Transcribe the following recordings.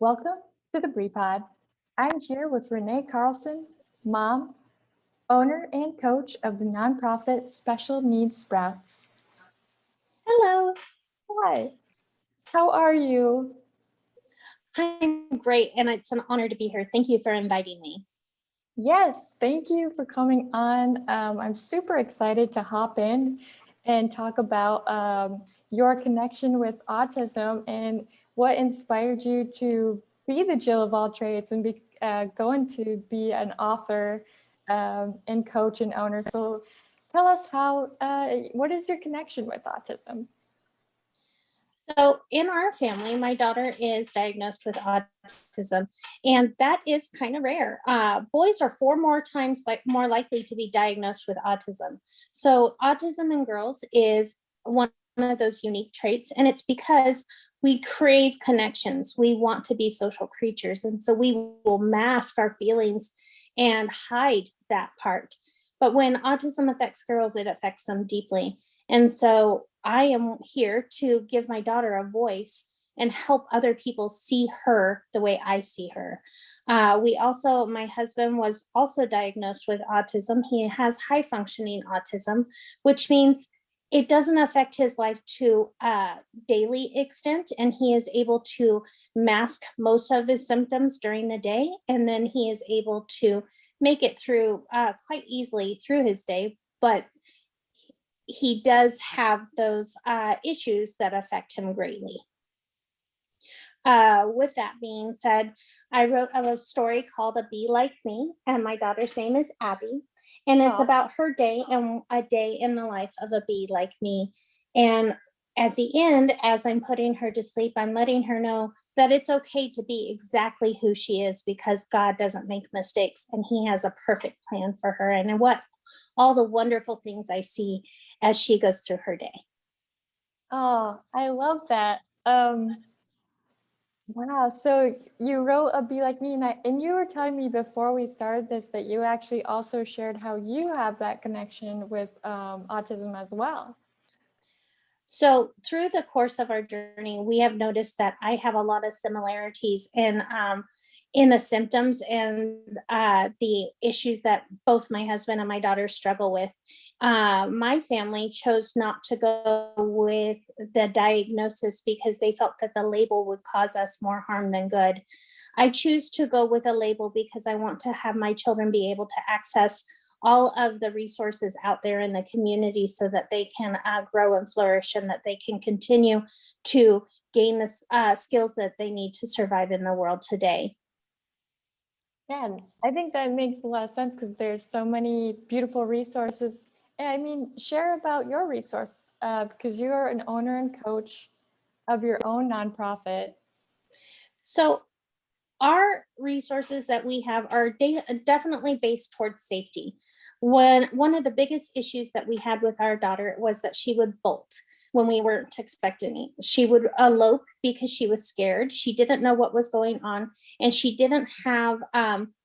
Welcome to the Bree Pod. I'm here with Renee Carleson, mom, owner, and coach of the nonprofit Special Needs Sprouts. Hello. Hi, how are you? I'm great, and it's an honor to be here. Thank you for inviting me. Yes, thank you for coming on. I'm super excited to hop in and talk about your connection with autism and what inspired you to be the Jill of all trades and be going to be an author and coach and owner. So tell us what is your connection with autism? So, in our family, my daughter is diagnosed with autism, and that is kind of rare. Boys are four more times more likely to be diagnosed with autism. So, autism in girls is one of those unique traits, and it's because we crave connections. We want to be social creatures, and so we will mask our feelings and hide that part. But when autism affects girls, it affects them deeply. And so I am here to give my daughter a voice and help other people see her the way I see her. My husband was also diagnosed with autism. He has high functioning autism, which means it doesn't affect his life to a daily extent, and he is able to mask most of his symptoms during the day, and then he is able to make it through quite easily through his day. But he does have those issues that affect him greatly. With that being said, I wrote a story called A Bee Like Me, and my daughter's name is Abby. And it's about her day and a day in the life of a bee like me. And at the end, as I'm putting her to sleep, I'm letting her know that it's okay to be exactly who she is, because God doesn't make mistakes and he has a perfect plan for her. And what all the wonderful things I see as she goes through her day. Oh, I love that. Wow. So you wrote A Bee Like Me, and you were telling me before we started this that you actually also shared how you have that connection with autism as well. So through the course of our journey, we have noticed that I have a lot of similarities in the symptoms and the issues that both my husband and my daughter struggle with. My family chose not to go with the diagnosis because they felt that the label would cause us more harm than good. I choose to go with a label because I want to have my children be able to access all of the resources out there in the community so that they can grow and flourish, and that they can continue to gain the skills that they need to survive in the world today. Yeah, I think that makes a lot of sense because there's so many beautiful resources. And I mean, share about your resource because you are an owner and coach of your own nonprofit. So our resources that we have are definitely based towards safety. One of the biggest issues that we had with our daughter was that she would bolt when we weren't expecting it. She would elope because she was scared. She didn't know what was going on, and she didn't have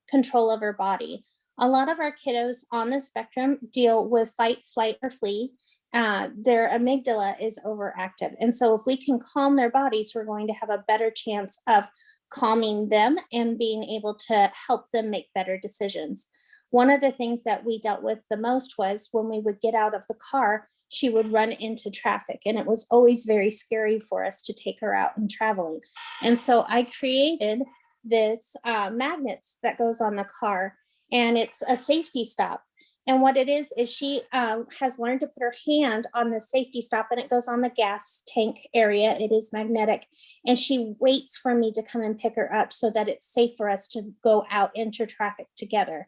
control of her body. A lot of our kiddos on the spectrum deal with fight, flight, or flee. Their amygdala is overactive. And so if we can calm their bodies, we're going to have a better chance of calming them and being able to help them make better decisions. One of the things that we dealt with the most was when we would get out of the car, she would run into traffic, and it was always very scary for us to take her out and traveling. And so I created this magnet that goes on the car, and it's a safety stop. And what it is she has learned to put her hand on the safety stop, and it goes on the gas tank area. It is magnetic. And she waits for me to come and pick her up so that it's safe for us to go out into traffic together.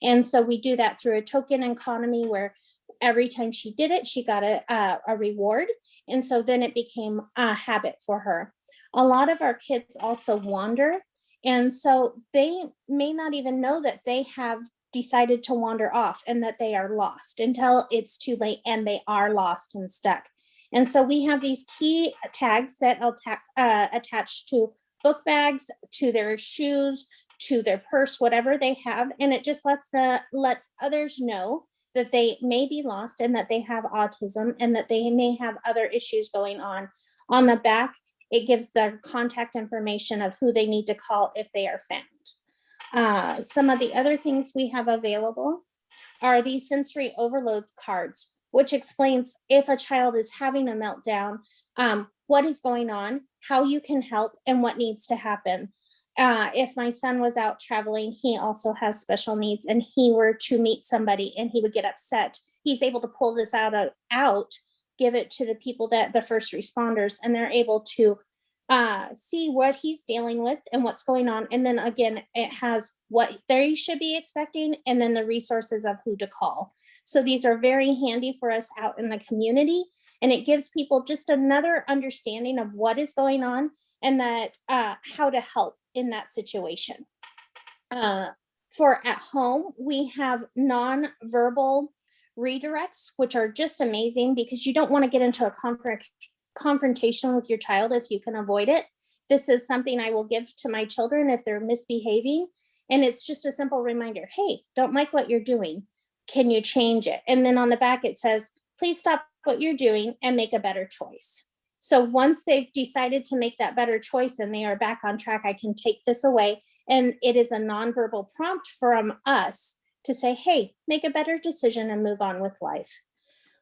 And so we do that through a token economy where every time she did it, she got a reward. And so then it became a habit for her. A lot of our kids also wander. And so they may not even know that they have decided to wander off and that they are lost until it's too late and they are lost and stuck. And so we have these key tags that I'll attach to book bags, to their shoes, to their purse, whatever they have. And it just lets others know that they may be lost and that they have autism and that they may have other issues going on. On the back It gives the contact information of who they need to call if they are found. Some of the other things we have available are these sensory overload cards, which explains if a child is having a meltdown, what is going on, how you can help, and what needs to happen. If my son was out traveling, he also has special needs, and he were to meet somebody and he would get upset, he's able to pull this out, give it to the people, that the first responders, and they're able to see what he's dealing with and what's going on. And then again, it has what they should be expecting and then the resources of who to call. So these are very handy for us out in the community, and it gives people just another understanding of what is going on and that how to help in that situation. For at home, we have non-verbal redirects, which are just amazing because you don't want to get into a confrontation with your child if you can avoid it. This is something I will give to my children if they're misbehaving. And it's just a simple reminder, hey, don't like what you're doing. Can you change it? And then on the back, it says, please stop what you're doing and make a better choice. So once they've decided to make that better choice and they are back on track, I can take this away. And it is a nonverbal prompt from us to say, hey, make a better decision and move on with life.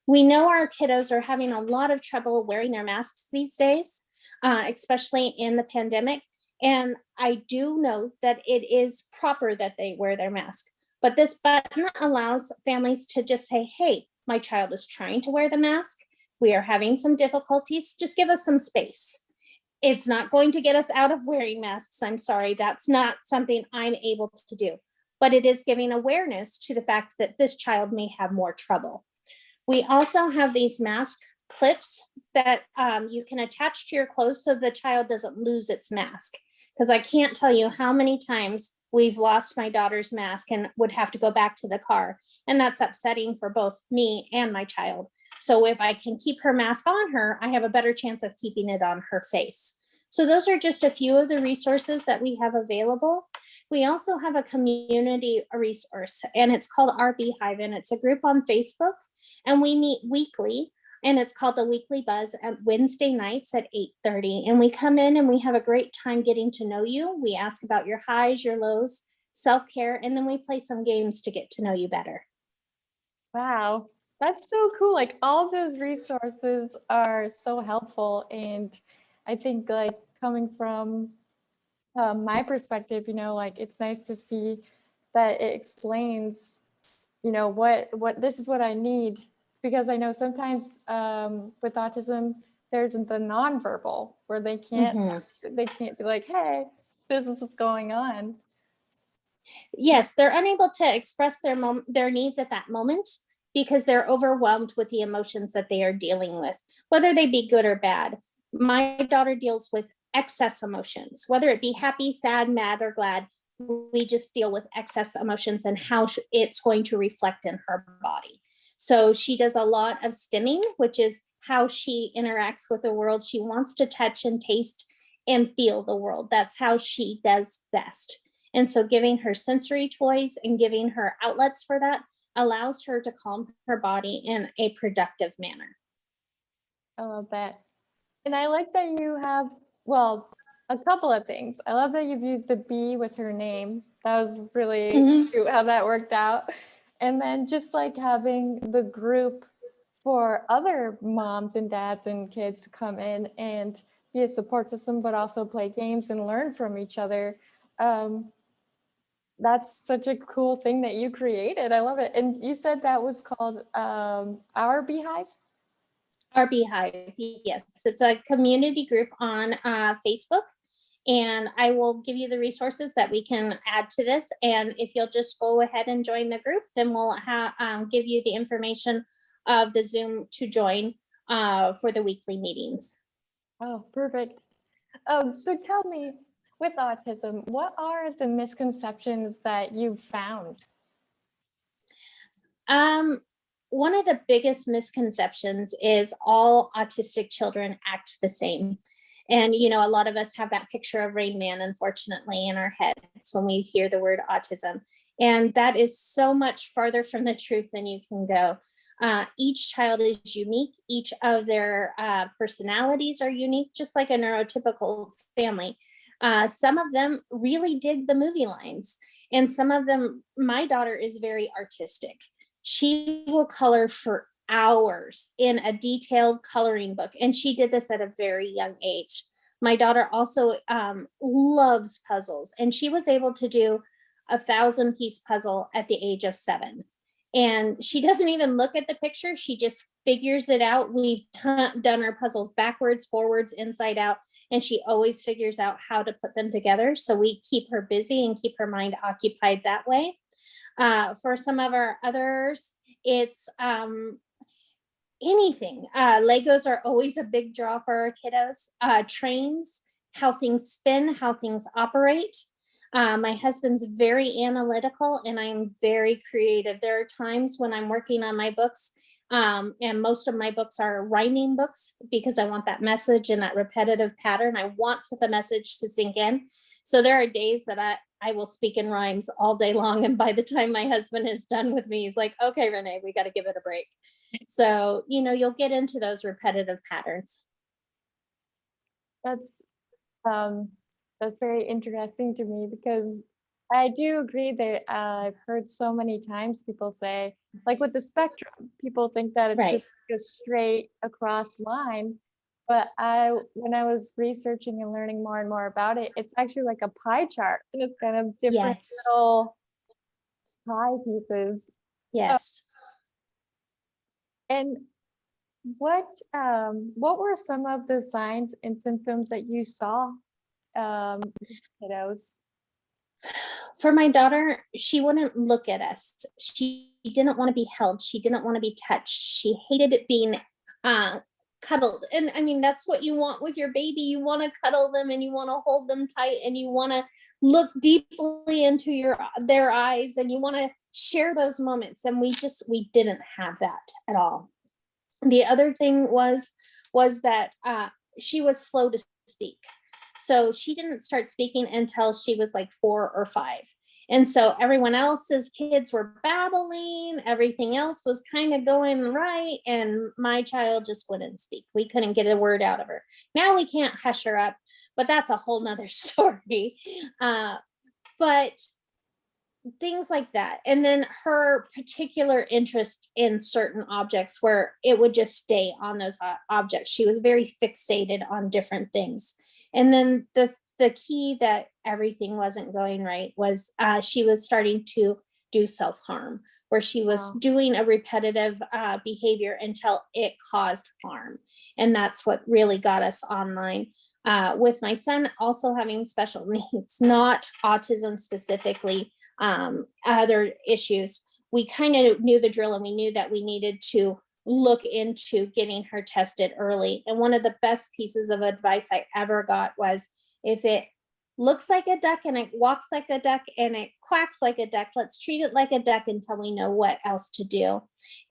We know our kiddos are having a lot of trouble wearing their masks these days, especially in the pandemic. And I do know that it is proper that they wear their mask. But this button allows families to just say, hey, my child is trying to wear the mask. We are having some difficulties. Just give us some space. It's not going to get us out of wearing masks. I'm sorry, that's not something I'm able to do. But it is giving awareness to the fact that this child may have more trouble. We also have these mask clips that you can attach to your clothes so the child doesn't lose its mask. Because I can't tell you how many times we've lost my daughter's mask and would have to go back to the car. And that's upsetting for both me and my child. So if I can keep her mask on her, I have a better chance of keeping it on her face. So those are just a few of the resources that we have available. We also have a community resource, and it's called our Beehive, and it's a group on Facebook, and we meet weekly, and it's called the Weekly Buzz at Wednesday nights at 8:30. And we come in and we have a great time getting to know you. We ask about your highs, your lows, self-care, and then we play some games to get to know you better. Wow, that's so cool. Like all of those resources are so helpful. And I think like coming from my perspective, like it's nice to see that it explains, what this is what I need, because I know sometimes with autism, there's the nonverbal where they can't be like, hey, this is what's going on. Yes, they're unable to express their needs at that moment because they're overwhelmed with the emotions that they are dealing with, whether they be good or bad. My daughter deals with excess emotions, whether it be happy, sad, mad, or glad. We just deal with excess emotions and how it's going to reflect in her body. So she does a lot of stimming, which is how she interacts with the world. She wants to touch and taste and feel the world. That's how she does best. And so giving her sensory toys and giving her outlets for that allows her to calm her body in a productive manner. I love that. And I like that you have, well, a couple of things. I love that you've used the bee with her name. That was really cute how that worked out. And then just like having the group for other moms and dads and kids to come in and be a support system, but also play games and learn from each other. That's such a cool thing that you created. I love it. And you said that was called Our Beehive? Our Beehive, yes. It's a community group on Facebook. And I will give you the resources that we can add to this. And if you'll just go ahead and join the group, then we'll give you the information of the Zoom to join for the weekly meetings. Oh, perfect. So tell me, with autism, what are the misconceptions that you've found? One of the biggest misconceptions is all autistic children act the same. And, a lot of us have that picture of Rain Man, unfortunately, in our heads when we hear the word autism. And that is so much farther from the truth than you can go. Each child is unique. Each of their personalities are unique, just like a neurotypical family. Some of them really dig the movie lines, and some of them, my daughter is very artistic. She will color for hours in a detailed coloring book, and she did this at a very young age. My daughter also loves puzzles, and she was able to do 1,000-piece puzzle at the age of 7. And she doesn't even look at the picture. She just figures it out. We've done our puzzles backwards, forwards, inside out, and she always figures out how to put them together. So we keep her busy and keep her mind occupied that way. For some of our others, it's anything. Legos are always a big draw for our kiddos. Trains, how things spin, how things operate. My husband's very analytical, and I'm very creative. There are times when I'm working on my books, and most of my books are rhyming books because I want that message and that repetitive pattern. I want the message to sink in. So there are days that I will speak in rhymes all day long. And by the time my husband is done with me, he's like, okay, Renee, we got to give it a break. So, you'll get into those repetitive patterns. That's very interesting to me, because I do agree that I've heard so many times people say, like with the spectrum, people think that it's Right. just like a straight across line. But when I was researching and learning more and more about it, it's actually like a pie chart, and it's kind of different Yes. little pie pieces. Yes. And what were some of the signs and symptoms that you saw, with kiddos? For my daughter, she wouldn't look at us. She didn't want to be held. She didn't want to be touched. She hated it being cuddled. And I mean, that's what you want with your baby. You want to cuddle them, and you want to hold them tight, and you want to look deeply into their eyes, and you want to share those moments. And we didn't have that at all. The other thing was that she was slow to speak. So she didn't start speaking until she was like 4 or 5. And so everyone else's kids were babbling, everything else was kind of going right. And my child just wouldn't speak. We couldn't get a word out of her. Now we can't hush her up, but that's a whole nother story. But things like that. And then her particular interest in certain objects, where it would just stay on those objects. She was very fixated on different things. And then the key that everything wasn't going right was she was starting to do self-harm, where she was doing a repetitive behavior until it caused harm. And that's what really got us online. With my son also having special needs, not autism specifically, other issues, we kind of knew the drill, and we knew that we needed to look into getting her tested early. And one of the best pieces of advice I ever got was, if it looks like a duck and it walks like a duck and it quacks like a duck, let's treat it like a duck until we know what else to do.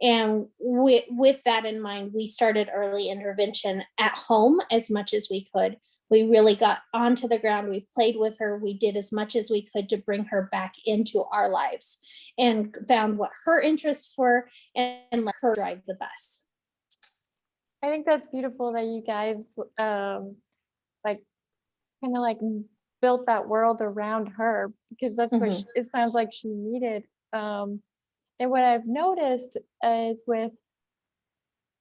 And with that in mind, we started early intervention at home as much as we could. We really got onto the ground. We played with her. We did as much as we could to bring her back into our lives, and found what her interests were and let her drive the bus. I think that's beautiful that you guys like kind of like built that world around her, because that's what it sounds like she needed. And what I've noticed is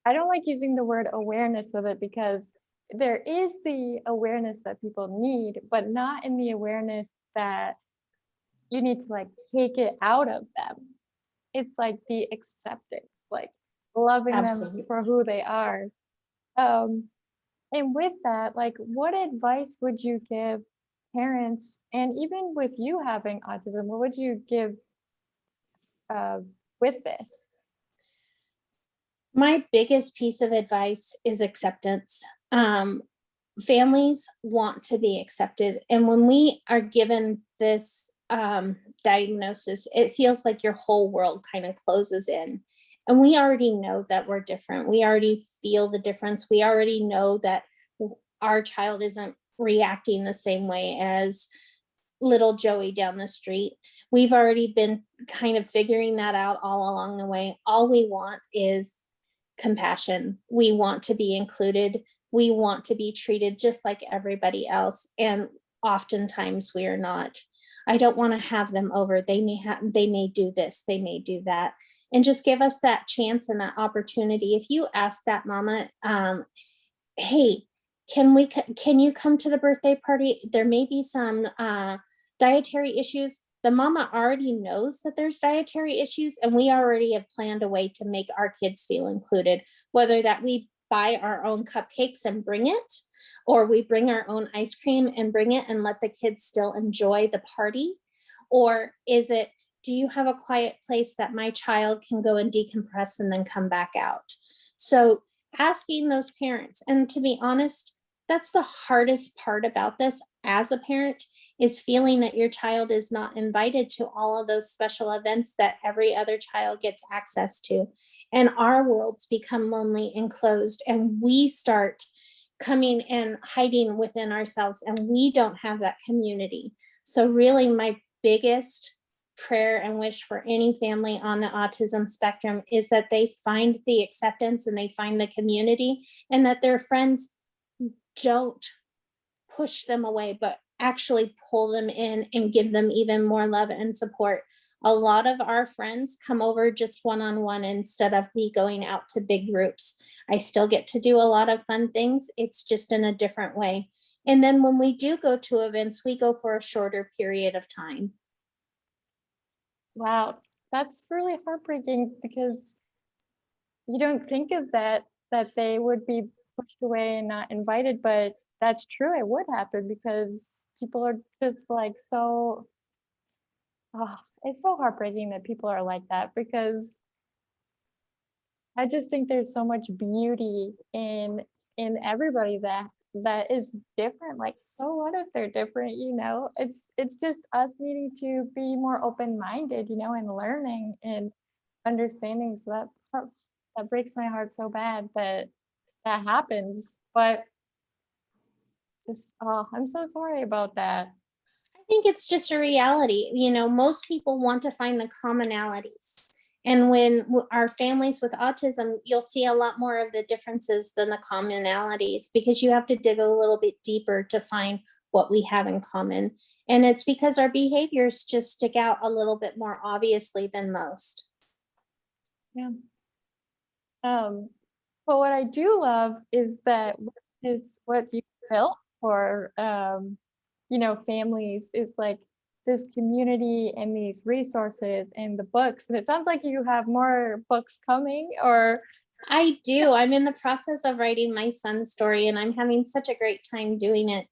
I don't like using the word awareness of it, because there is the awareness that people need, but not in the awareness that you need to like take it out of them. It's like the acceptance, like loving Absolutely. them for who they are. And with that, like, what advice would you give parents, and even with you having autism, what would you give with this? My biggest piece of advice is acceptance. Families want to be accepted. And when we are given this diagnosis, it feels like your whole world kind of closes in. And we already know that we're different. We already feel the difference. We already know that our child isn't reacting the same way as little Joey down the street. We've already been kind of figuring that out all along the way. All we want is compassion. We want to be included. We want to be treated just like everybody else. And oftentimes we are not. I don't want to have them over. They may do this, they may do that. And just give us that chance and that opportunity. If you ask that mama, hey, can you come to the birthday party? There may be some dietary issues. The mama already knows that there's dietary issues, and we already have planned a way to make our kids feel included, whether that we buy our own cupcakes and bring it, or we bring our own ice cream and bring it and let the kids still enjoy the party. Or is it, do you have a quiet place that my child can go and decompress and then come back out? So asking those parents, and to be honest, that's the hardest part about this as a parent, is feeling that your child is not invited to all of those special events that every other child gets access to. And our worlds become lonely and closed, and we start coming and hiding within ourselves, and we don't have that community. So really, my biggest prayer and wish for any family on the autism spectrum is that they find the acceptance and they find the community, and that their friends don't push them away, but actually pull them in and give them even more love and support. A lot of our friends come over just one-on-one instead of me going out to big groups. I still get to do a lot of fun things. It's just in a different way. And then when we do go to events, we go for a shorter period of time. Wow, that's really heartbreaking because you don't think of that they would be pushed away and not invited, but that's true. It would happen because people are just like so. Oh, it's so heartbreaking that people are like that because I just think there's so much beauty in everybody that is different. Like, so what if they're different? It's just us needing to be more open-minded, and learning and understanding. So that breaks my heart so bad that happens. But just, oh, I'm so sorry about that. I think it's just a reality. Most people want to find the commonalities. And when our families with autism, you'll see a lot more of the differences than the commonalities, because you have to dig a little bit deeper to find what we have in common. And it's because our behaviors just stick out a little bit more obviously than most. Yeah. But what I do love is what you built for families is like this community and these resources and the books. And it sounds like you have more books coming, or I do. I'm in the process of writing my son's story, and I'm having such a great time doing it.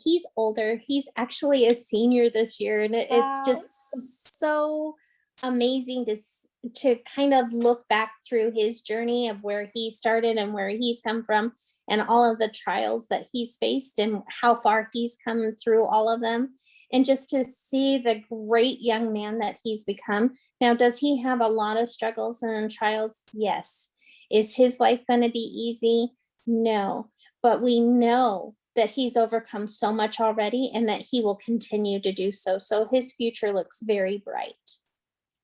He's older. He's actually a senior this year, and it's just so amazing to kind of look back through his journey of where he started and where he's come from, and all of the trials that he's faced and how far he's come through all of them, and just to see the great young man that he's become. Now, does he have a lot of struggles and trials? Yes. Is his life going to be easy? No. But we know that he's overcome so much already, and that he will continue to do so. So his future looks very bright.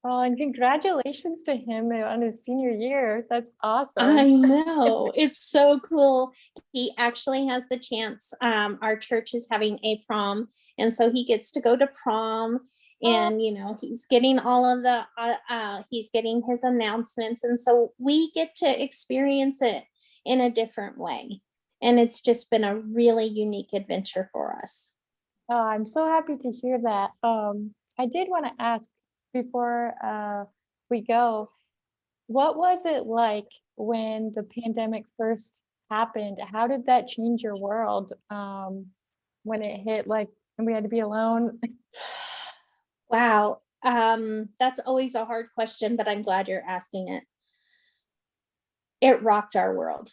Oh, and congratulations to him on his senior year. That's awesome. I know. It's so cool. He actually has the chance. Our church is having a prom, and so he gets to go to prom. And he's getting all of the he's getting his announcements, and so we get to experience it in a different way. And it's just been a really unique adventure for us. Oh, I'm so happy to hear that. I did want to ask before we go, what was it like when the pandemic first happened? How did that change your world when it hit, like, and we had to be alone? Wow. That's always a hard question, but I'm glad you're asking it. It rocked our world.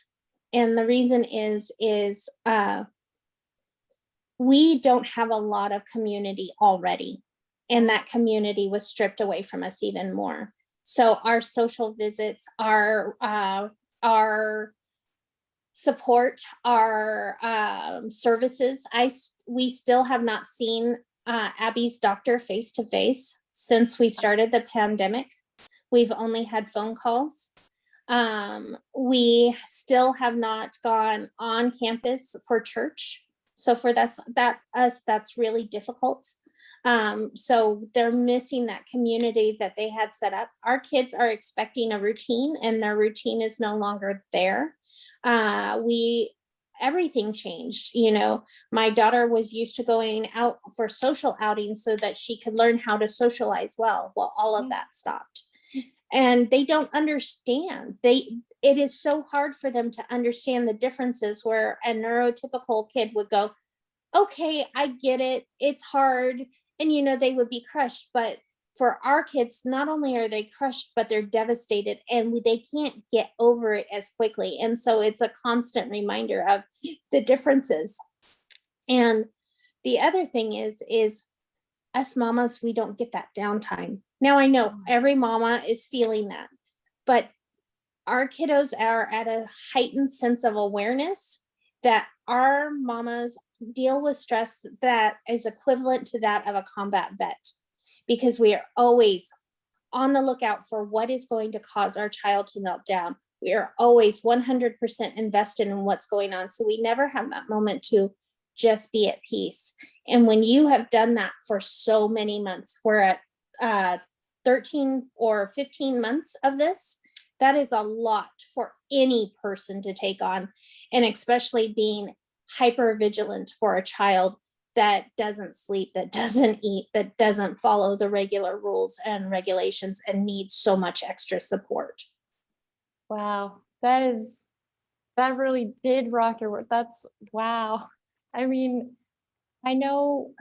And the reason is we don't have a lot of community already. And that community was stripped away from us even more. So our social visits, our support, our services, we still have not seen Abby's doctor face to face since we started the pandemic. We've only had phone calls. We still have not gone on campus for church. So for that's really difficult. So they're missing that community that they had set up. Our kids are expecting a routine, and their routine is no longer there. Everything changed. My daughter was used to going out for social outings so that she could learn how to socialize well. Well, all of that stopped. And they don't understand. It is so hard for them to understand the differences, where a neurotypical kid would go, okay, I get it. It's hard. And, they would be crushed. But for our kids, not only are they crushed, but they're devastated, and they can't get over it as quickly. And so it's a constant reminder of the differences. And the other thing is us mamas, we don't get that downtime. Now, I know every mama is feeling that, but our kiddos are at a heightened sense of awareness that our mamas deal with stress that is equivalent to that of a combat vet, because we are always on the lookout for what is going to cause our child to melt down. We are always 100% invested in what's going on. So we never have that moment to just be at peace. And when you have done that for so many months, we're at 13 or 15 months of this, that is a lot for any person to take on. And especially being hyper vigilant for a child that doesn't sleep, that doesn't eat, that doesn't follow the regular rules and regulations, and needs so much extra support. Wow, that really did rock your world. That's wow. I mean, I know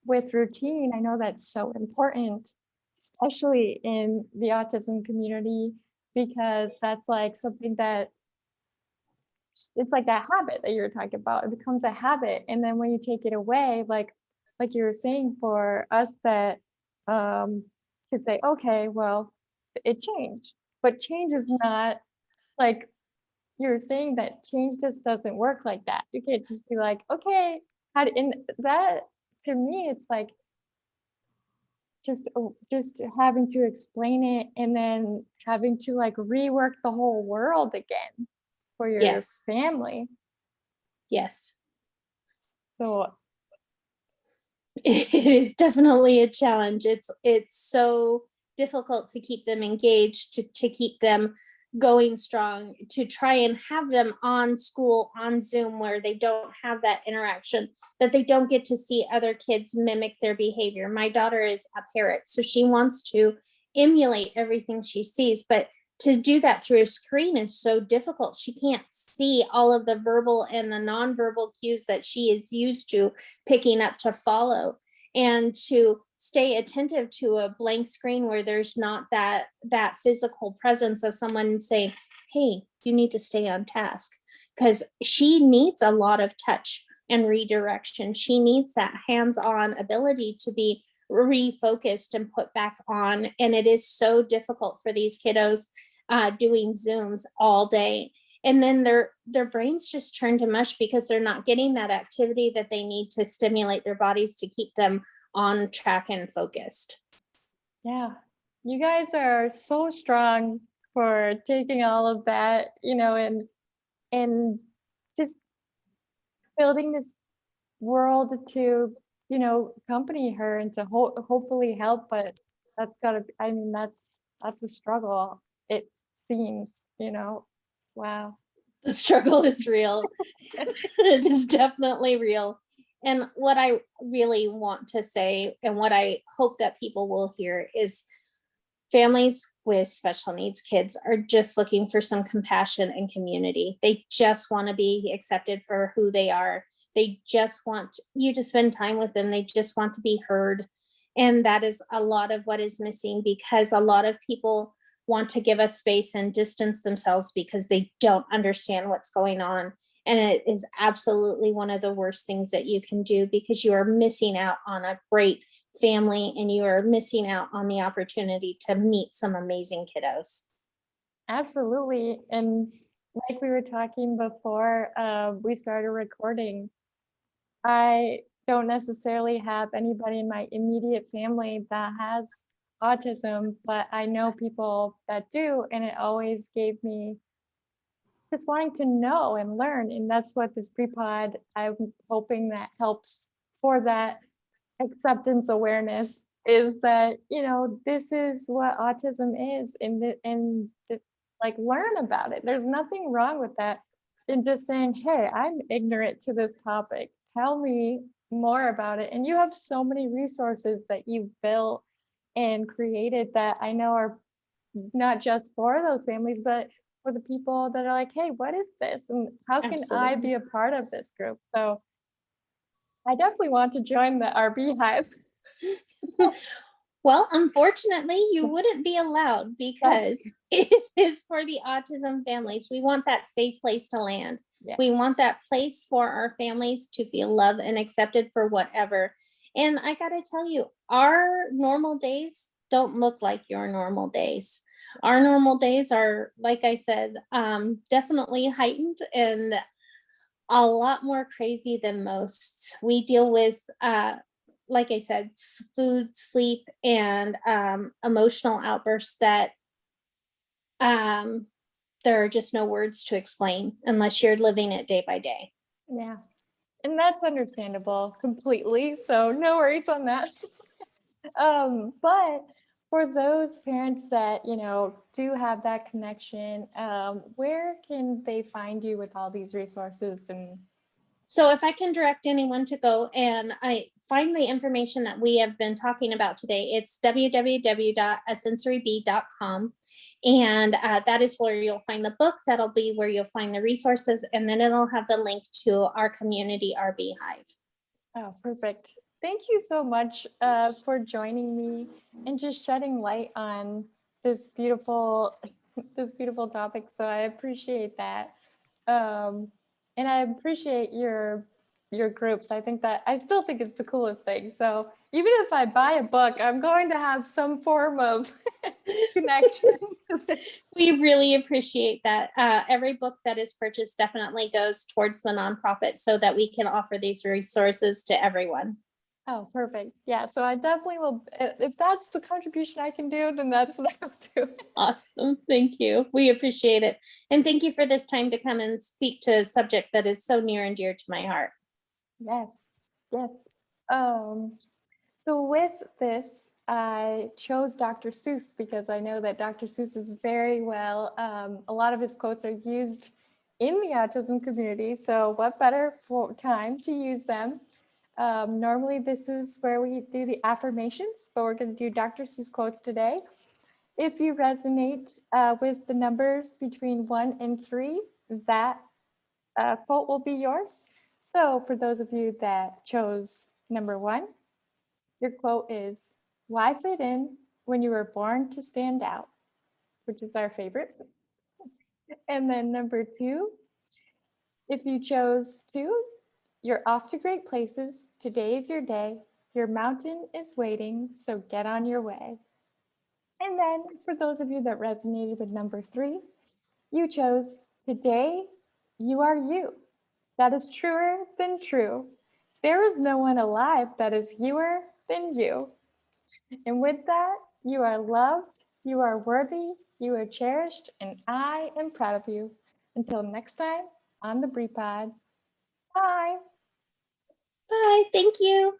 with routine, I know that's so important, especially in the autism community, because that's like something that it's like that habit that you were talking about. It becomes a habit, and then when you take it away, like you were saying, for us that could say, okay, well, it changed, but change is not like you're saying, that change just doesn't work like that. You can't just be like, okay, how to, and that to me, it's like just having to explain it, and then having to like rework the whole world again for your Yes. family. Yes. So It is definitely a challenge. It's so difficult to keep them engaged, to keep them going strong, to try and have them on school on Zoom, where they don't have that interaction, that they don't get to see other kids mimic their behavior. My daughter is a parrot, so she wants to emulate everything she sees, but to do that through a screen is so difficult. She can't see all of the verbal and the nonverbal cues that she is used to picking up to follow, and to stay attentive to a blank screen where there's not that physical presence of someone saying, hey, you need to stay on task, because she needs a lot of touch and redirection. She needs that hands-on ability to be refocused and put back on. And it is so difficult for these kiddos doing Zooms all day. And then their brains just turn to mush, because they're not getting that activity that they need to stimulate their bodies to keep them on track and focused. yeah, you guys are so strong for taking all of that, and just building this world to, accompany her and to hopefully help. But that's gotta, I mean, that's a struggle, it seems. Wow. The struggle is real. It is definitely real. And what I really want to say, and what I hope that people will hear, is families with special needs kids are just looking for some compassion and community. They just want to be accepted for who they are. They just want you to spend time with them. They just want to be heard. And that is a lot of what is missing, because a lot of people want to give us space and distance themselves because they don't understand what's going on. And it is absolutely one of the worst things that you can do, because you are missing out on a great family, and you are missing out on the opportunity to meet some amazing kiddos. Absolutely. And like we were talking before we started recording, I don't necessarily have anybody in my immediate family that has autism, but I know people that do, and it always gave me just wanting to know and learn. And that's what this pre-pod, I'm hoping that helps for that acceptance awareness, is that, this is what autism is, like, learn about it. There's nothing wrong with that. And just saying, hey, I'm ignorant to this topic. Tell me more about it. And you have so many resources that you've built and created that I know are not just for those families, but for the people that are like, hey, what is this? And how can I be Absolutely. a part of this group? So I definitely want to join the RB hive. Well, unfortunately, you wouldn't be allowed That's because it is for the autism families. We want that safe place to land. yeah. We want that place for our families to feel loved and accepted for whatever. And I got to tell you, our normal days don't look like your normal days. Our normal days are, like I said, definitely heightened and a lot more crazy than most. We deal with, like I said, food, sleep, and emotional outbursts that um, there are just no words to explain unless you're living it day by day. Yeah. And that's understandable completely. So no worries on that. But for those parents that, do have that connection, where can they find you with all these resources? And So if I can direct anyone to go and I find the information that we have been talking about today, it's www.asensoryb.com. And that is where you'll find the book. That'll be where you'll find the resources. And then it'll have the link to our community RB Hive. oh, perfect. Thank you so much for joining me and just shedding light on this beautiful, this beautiful topic. So I appreciate that, and I appreciate your groups. I think that I still think it's the coolest thing. So even if I buy a book, I'm going to have some form of connection. We really appreciate that. Every book that is purchased definitely goes towards the nonprofit so that we can offer these resources to everyone. Oh, perfect. Yeah. So I definitely will. If that's the contribution I can do, then that's what I'll do. Awesome. Thank you. We appreciate it. And thank you for this time to come and speak to a subject that is so near and dear to my heart. Yes. Yes. Um, so with this, I chose Dr. Seuss because I know that Dr. Seuss is very well, a lot of his quotes are used in the autism community. So what better time to use them? Normally this is where we do the affirmations, but we're going to do Dr. Seuss quotes today. If you resonate with the numbers between 1 and 3, that quote will be yours. So for those of you that chose number 1, your quote is, why fit in when you were born to stand out, which is our favorite. And then number 2, if you chose 2, you're off to great places. Today is your day. Your mountain is waiting, so get on your way. And then for those of you that resonated with number 3, you chose, today you are you. That is truer than true. There is no one alive that is youer than you. And with that, you are loved, you are worthy, you are cherished, and I am proud of you. Until next time on the Brie Pod. Bye. Bye. Thank you.